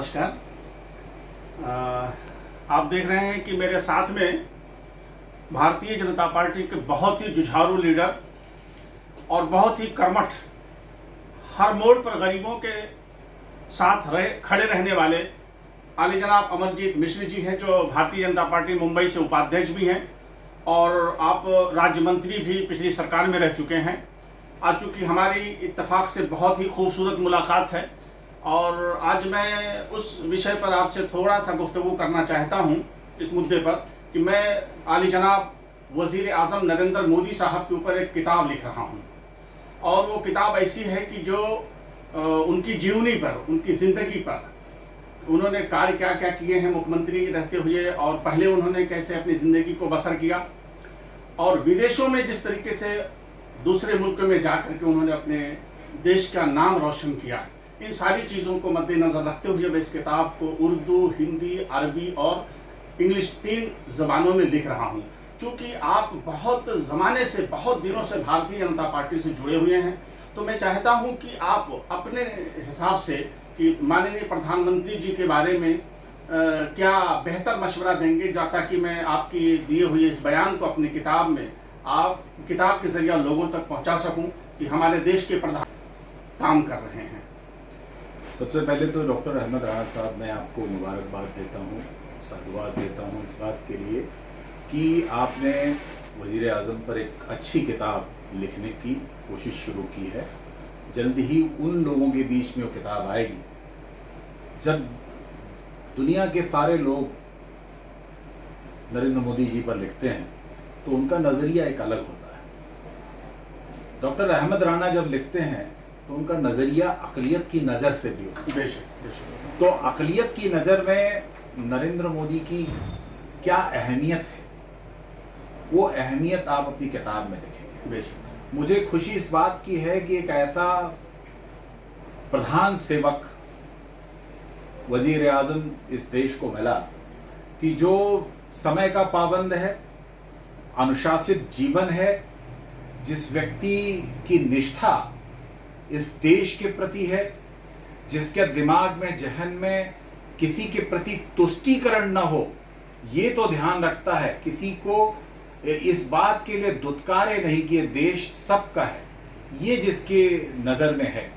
नमस्कार। आप देख रहे हैं कि मेरे साथ में भारतीय जनता पार्टी के बहुत ही जुझारू लीडर और बहुत ही कर्मठ, हर मोड़ पर गरीबों के साथ खड़े रहने वाले आली जनाब अमरजीत मिश्र जी हैं, जो भारतीय जनता पार्टी मुंबई से उपाध्यक्ष भी हैं और आप राज्य मंत्री भी पिछली सरकार में रह चुके हैं। आज चूँकि हमारी इत्तेफाक से बहुत ही खूबसूरत मुलाकात है और आज मैं उस विषय पर आपसे थोड़ा सा गुफ्तगू करना चाहता हूं, इस मुद्दे पर कि मैं आली जनाब वज़ीर आज़म नरेंद्र मोदी साहब के ऊपर एक किताब लिख रहा हूं और वो किताब ऐसी है कि जो उनकी जीवनी पर, उनकी ज़िंदगी पर, उन्होंने कार्य क्या क्या किए हैं मुख्यमंत्री रहते हुए और पहले उन्होंने कैसे अपनी ज़िंदगी को बसर किया और विदेशों में जिस तरीके से दूसरे मुल्कों में जाकर के उन्होंने अपने देश का नाम रोशन किया, इन सारी चीज़ों को मद्देनज़र रखते हुए मैं इस किताब को उर्दू, हिंदी, अरबी और इंग्लिश 3 ज़बानों में लिख रहा हूँ। चूँकि आप बहुत ज़माने से, बहुत दिनों से भारतीय जनता पार्टी से जुड़े हुए हैं, तो मैं चाहता हूँ कि आप अपने हिसाब से कि माननीय प्रधानमंत्री जी के बारे में क्या बेहतर मशवरा देंगे, ताकि मैं आपकी दिए हुए इस बयान को अपनी किताब में, आप किताब के ज़रिए लोगों तक पहुँचा सकूँ कि हमारे देश के प्रधान काम कर रहे हैं। सबसे पहले तो डॉक्टर अहमद राना साहब, मैं आपको मुबारकबाद देता हूँ, साधुवाद देता हूँ इस बात के लिए कि आपने वज़ीर आज़म पर एक अच्छी किताब लिखने की कोशिश शुरू की है। जल्द ही उन लोगों के बीच में वो किताब आएगी जब दुनिया के सारे लोग नरेंद्र मोदी जी पर लिखते हैं तो उनका नज़रिया एक अलग होता है। डॉक्टर अहमद राना जब लिखते हैं तो उनका नज़रिया अक़लियत की नज़र से भी होता है। तो अक़लियत की नज़र में नरेंद्र मोदी की क्या अहमियत है, वो अहमियत आप अपनी किताब में लिखेंगे। मुझे खुशी इस बात की है कि एक ऐसा प्रधान सेवक वज़ीर आज़म इस देश को मिला कि जो समय का पाबंद है, अनुशासित जीवन है, जिस व्यक्ति की निष्ठा इस देश के प्रति है, जिसके दिमाग में, जहन में किसी के प्रति तुष्टीकरण न हो, ये तो ध्यान रखता है, किसी को इस बात के लिए दुत्कारे नहीं कि ये देश सबका है, ये जिसके नज़र में है,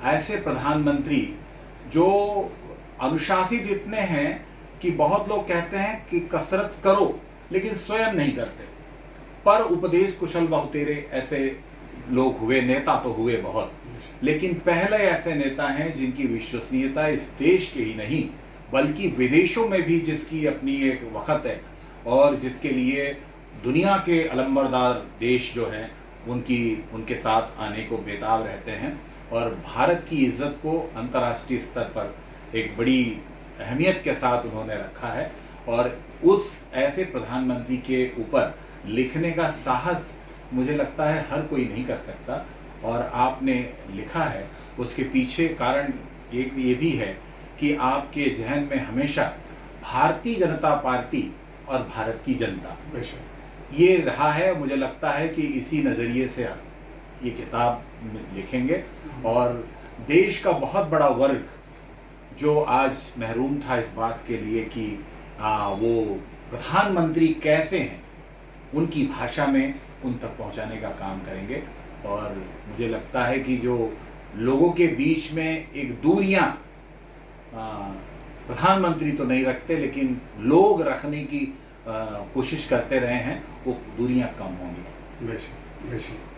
ऐसे प्रधानमंत्री जो अनुशासित इतने हैं कि बहुत लोग कहते हैं कि कसरत करो लेकिन स्वयं नहीं करते, पर उपदेश कुशल बहुतेरे ऐसे लोग हुए, नेता तो हुए बहुत, लेकिन पहले ऐसे नेता हैं जिनकी विश्वसनीयता इस देश के ही नहीं बल्कि विदेशों में भी जिसकी अपनी एक वक़्त है और जिसके लिए दुनिया के अलंबरदार देश जो हैं उनके साथ आने को बेताब रहते हैं और भारत की इज़्ज़त को अंतर्राष्ट्रीय स्तर पर एक बड़ी अहमियत के साथ उन्होंने रखा है। और उस ऐसे प्रधानमंत्री के ऊपर लिखने का साहस मुझे लगता है हर कोई नहीं कर सकता और आपने लिखा है। उसके पीछे कारण एक ये भी है कि आपके जहन में हमेशा भारतीय जनता पार्टी और भारत की जनता ये रहा है। मुझे लगता है कि इसी नज़रिए से ये किताब लिखेंगे और देश का बहुत बड़ा वर्ग जो आज महरूम था इस बात के लिए कि वो प्रधानमंत्री कैसे हैं, उनकी भाषा में उन तक पहुंचाने का काम करेंगे। और मुझे लगता है कि जो लोगों के बीच में एक दूरियां प्रधानमंत्री तो नहीं रखते लेकिन लोग रखने की कोशिश करते रहे हैं, वो दूरियां कम होंगी। बेशक बेशक।